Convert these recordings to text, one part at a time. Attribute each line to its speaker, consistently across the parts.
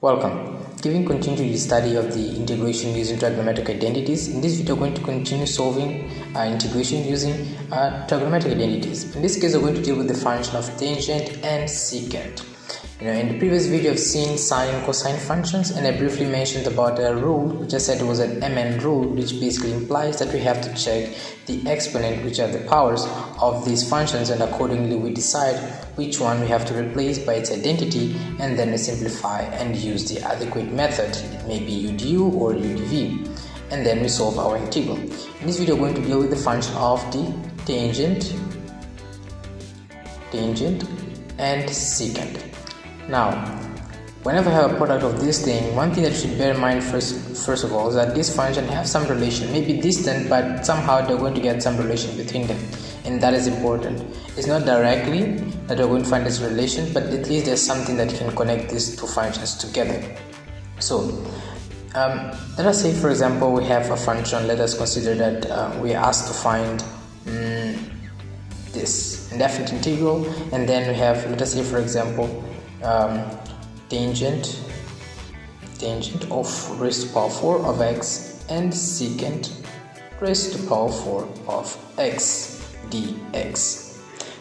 Speaker 1: Welcome. Giving continuity to the study of the integration using trigonometric identities. In this video, we're going to continue solving integration using trigonometric identities. In this case, we're going to deal with the function of tangent and secant. In the previous video, I've seen sine and cosine functions, and I briefly mentioned about a rule which I said was an MN rule, which basically implies that we have to check the exponent, which are the powers of these functions, and accordingly we decide which one we have to replace by its identity, and then we simplify and use the adequate method. It may be UDU or UDV, and then we solve our integral. In this video, we're going to deal with the function of the tangent and secant. Now, whenever I have a product of this thing, one thing that you should bear in mind first of all is that this function have some relation, maybe distant, but somehow they're going to get some relation between them, and that is important. It's not directly that we're going to find this relation, but at least there's something that can connect these two functions together. So let us say, for example, we have a function. Let us consider that we are asked to find this indefinite integral, and then we have, let us say, for example, tangent of raised to the power 4 of x and secant raised to the power 4 of x dx.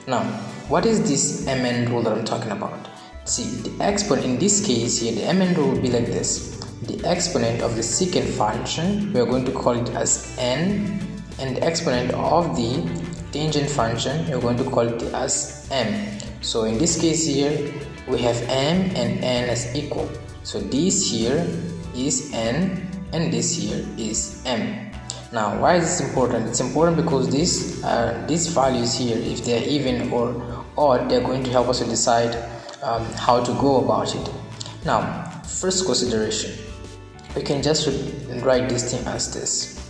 Speaker 1: Now, what is this MN rule that I'm talking about? See, the exponent in this case here, the MN rule will be like this. The exponent of the secant function, we are going to call it as n, and the exponent of the tangent function, we are going to call it as m. So in this case here, we have m and n as equal. So this here is n and this here is m. Now, why is this important? It's important because these values here, if they are even or odd, they're going to help us to decide how to go about it. Now, first consideration, we can just write this thing as this.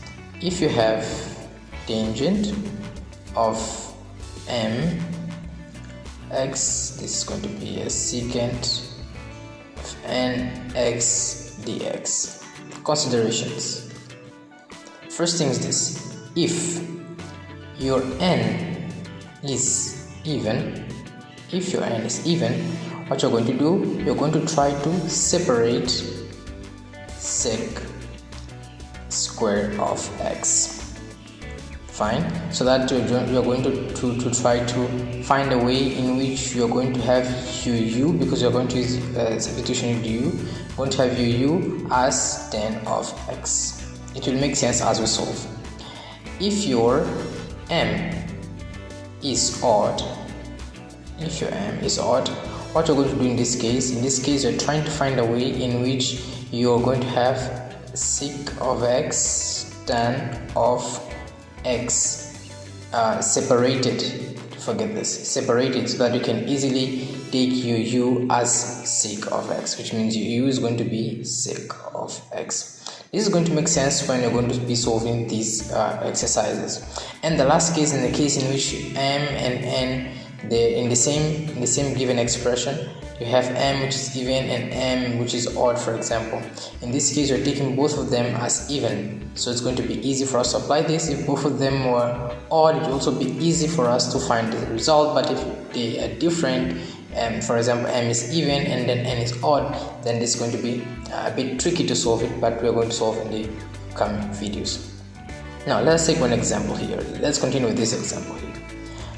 Speaker 1: If you have tangent of m x, this is going to be a secant of n x dx. Considerations. First thing is this: if your n is even, what you're going to do, you're going to try to separate sec square of x. Fine, so that you're going to try to find a way in which you're going to have UU, because you're going to use substitution UU, you're going to have UU as 10 of x. It will make sense as we solve. If your m is odd, what you're going to do in this case, you're trying to find a way in which you're going to have sec of x, tan of x separated so that you can easily take UU as sec of x, which means UU is going to be sec of x. This is going to make sense when you're going to be solving these exercises. And the last case, in the case in which m and n, they're in the same given expression, you have m which is even and m which is odd, for example. In this case, you're taking both of them as even, so it's going to be easy for us to apply this. If both of them were odd, it will also be easy for us to find the result. But if they are different, for example, m is even and then n is odd, then this is going to be a bit tricky to solve it, but we're going to solve in the coming videos. Now, let's take one example here. Let's continue with this example here.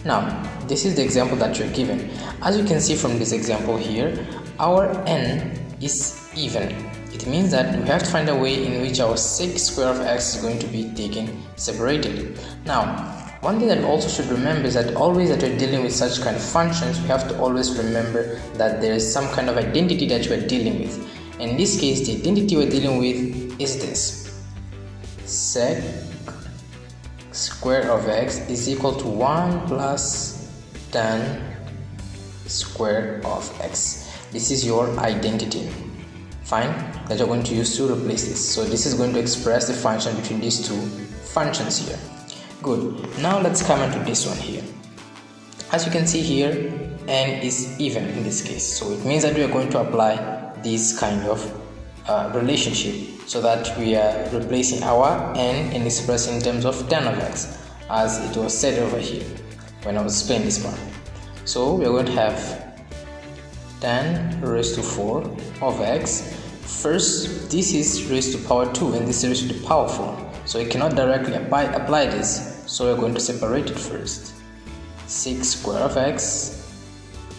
Speaker 1: Now, this is the example that you're given. As you can see from this example here, our n is even. It means that we have to find a way in which our sec square of x is going to be taken separated. Now, one thing that we also should remember is that always that we're dealing with such kind of functions, we have to always remember that there is some kind of identity that we're dealing with. In this case, the identity we're dealing with is this: sec square of x is equal to 1 plus tan square of x. This is your identity, fine, that you're going to use to replace this. So this is going to express the function between these two functions here. Good. Now let's come into this one here. As you can see here, n is even in this case, so it means that we are going to apply this kind of relationship, so that we are replacing our n and expressing in terms of tan of x, as it was said over here when I was explaining this part. So we are going to have tan raised to 4 of x. First, this is raised to power 2 and this is raised to the power 4. So you cannot directly apply this. So we're going to separate it first. 6 square of x,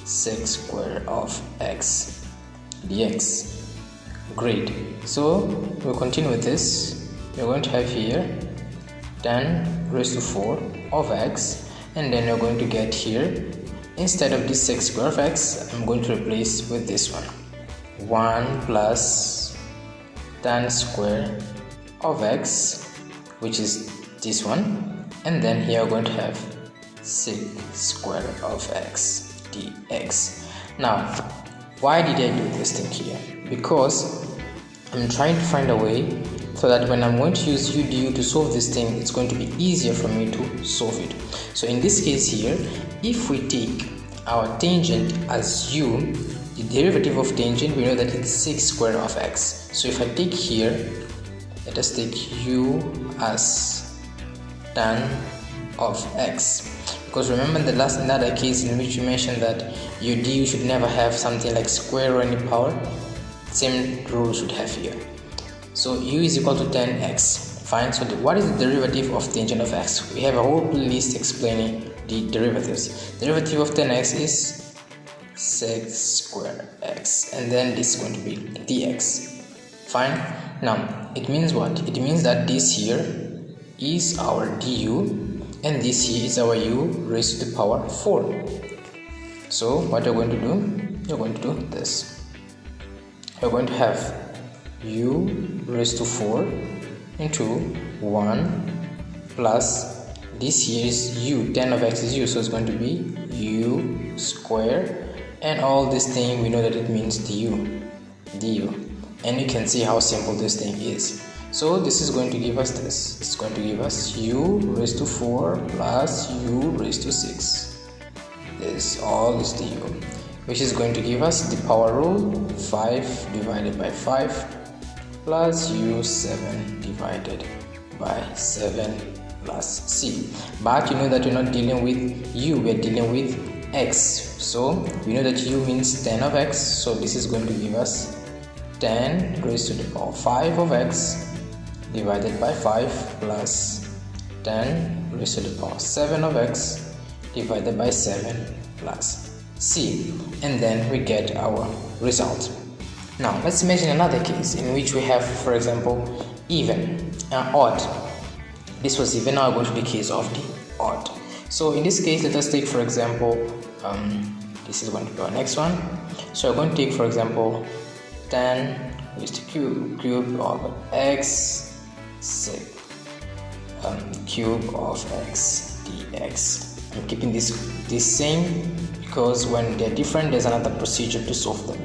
Speaker 1: 6 square of x dx. Great. So we'll continue with this. We're going to have here tan raised to 4 of x, and then we're going to get here, instead of this 6 square of x, I'm going to replace with this one. 1 plus tan square of x, which is this one, and then here we're going to have 6 square of x dx. Now, why did I do this thing here? Because I'm trying to find a way so that when I'm going to use u du to solve this thing, it's going to be easier for me to solve it. So in this case here, if we take our tangent as u, the derivative of tangent, we know that it's 6 square of x. So if I take here, let us take u as tan of x, because remember the another case in which we mentioned that u du should never have something like square or any power. Same rule should have here. So u is equal to 10x. Fine. So what is the derivative of tangent of x? We have a whole list explaining the derivatives. Derivative of 10x is 6 square x, and then this is going to be dx. Fine. Now it means what? It means that this here is our du and this here is our u raised to the power 4. So what you're going to do, you're going to do this. You're going to have u raised to 4 into 1 plus this here is u, 10 of x is u, so it's going to be u square, and all this thing we know that it means du, and you can see how simple this thing is. So this is going to give us this. It's going to give us u raised to 4 plus u raised to 6. This all is du, which is going to give us the power rule, 5 divided by 5 plus u7 divided by 7 plus c. But you know that we're not dealing with u, we're dealing with x. So we know that u means 10 of x, so this is going to give us 10 raised to the power 5 of x divided by 5 plus 10 raised to the power 7 of x divided by 7 plus c, and then we get our result. Now let's imagine another case in which we have, for example, even odd. This was even, now we're going to the case of the odd. So in this case, let us take, for example, this is going to be our next one. So we're going to take, for example, 10 raised to cube of x sec cube of x dx. I'm keeping this same because when they're different, there's another procedure to solve them.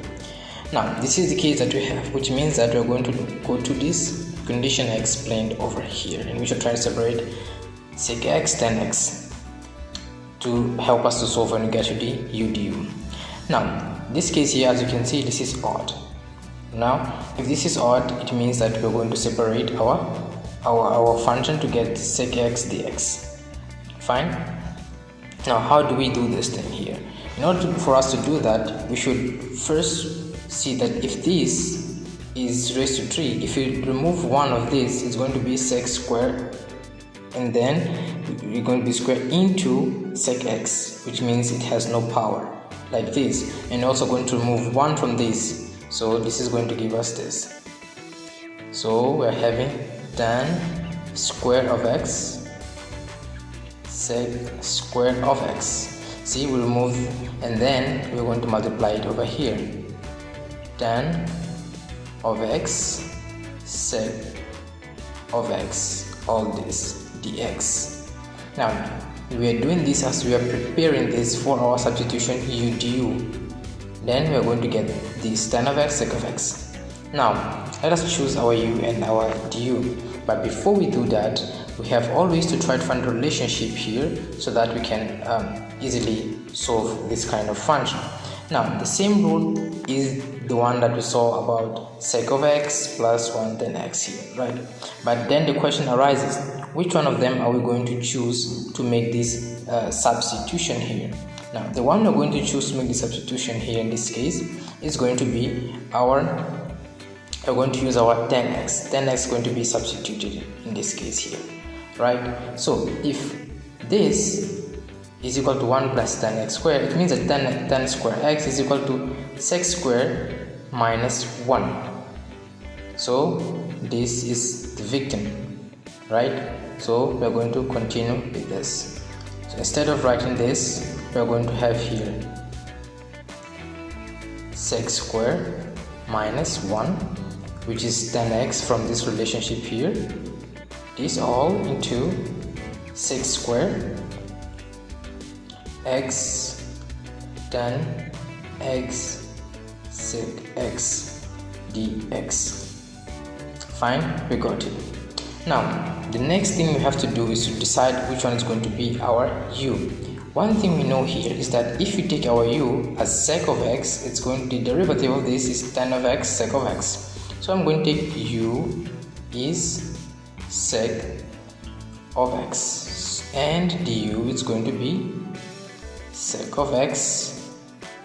Speaker 1: Now this is the case that we have, which means that we're going to go to this condition I explained over here, in which we're trying to separate sec x tan x to help us to solve when we get to the u du. Now this case here, as you can see, this is odd. Now if this is odd, it means that we're going to separate our function to get sec x dx. Fine. Now how do we do this thing here? In order for us to do that, we should first see that if this is raised to 3, if you remove one of this, it's going to be sec squared, and then we're going to be squared into sec x, which means it has no power, like this. And also going to remove 1 from this, so this is going to give us this. So we're having tan square of x sec square of x. See, we remove, and then we're going to multiply it over here. Tan of x sec of x, all this dx. Now we are doing this as we are preparing this for our substitution u du. Then we are going to get this tan of x sec of x. Now let us choose our u and our du, but before we do that, we have always to try to find a relationship here so that we can easily solve this kind of function. Now the same rule is the one that we saw about sec of x plus 1 tan x here, right? But then the question arises, which one of them are we going to choose to make this substitution here? Now the one we're going to choose to make the substitution here in this case is going to be we're going to use our 10x. 10x is going to be substituted in this case here, right? So if this is equal to 1 plus 10x squared, it means that 10 square x is equal to sec squared minus 1. So this is the victim, right? So we are going to continue with this. So instead of writing this, we are going to have here sec squared minus 1, which is 10x from this relationship here. This all into sec squared x tan x sec x dx. Fine, we got it. Now the next thing we have to do is to decide which one is going to be our u. One thing we know here is that if you take our u as sec of x, it's going to, the derivative of this is tan of x sec of x. So I'm going to take u is sec of x and du is going to be sec of x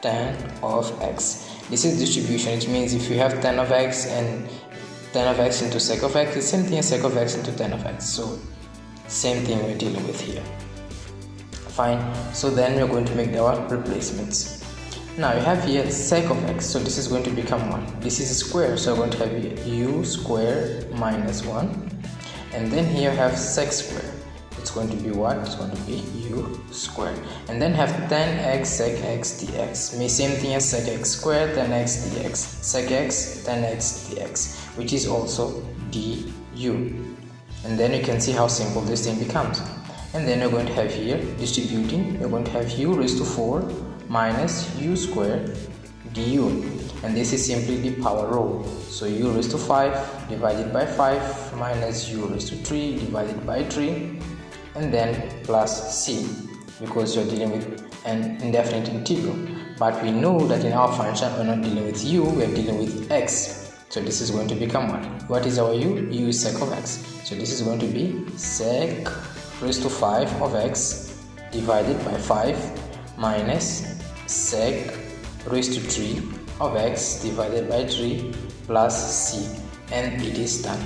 Speaker 1: tan of x. This is distribution. It means if you have tan of x and tan of x into sec of x, it's same thing as sec of x into tan of x. So same thing we're dealing with here. Fine. So then we're going to make our replacements. Now you have here sec of x, so this is going to become 1. This is a square, so we're going to have here u squared minus 1, and then here have sec squared. It's going to be what? It's going to be u squared, and then have tan x sec x dx. Same thing as sec x squared tan x dx, sec x tan x dx, which is also du. And then you can see how simple this thing becomes. And then you're going to have here distributing, you're going to have u raised to 4 minus u squared du, and this is simply the power rule. So u raised to 5 divided by 5 minus u raised to 3 divided by 3, and then plus c, because you're dealing with an indefinite integral. But we know that in our function we're not dealing with u, we're dealing with x. So this is going to become what? What is our u? U is sec of x. So this is going to be sec raised to 5 of x divided by 5 minus sec raised to 3 of x divided by 3 plus c, and it is done.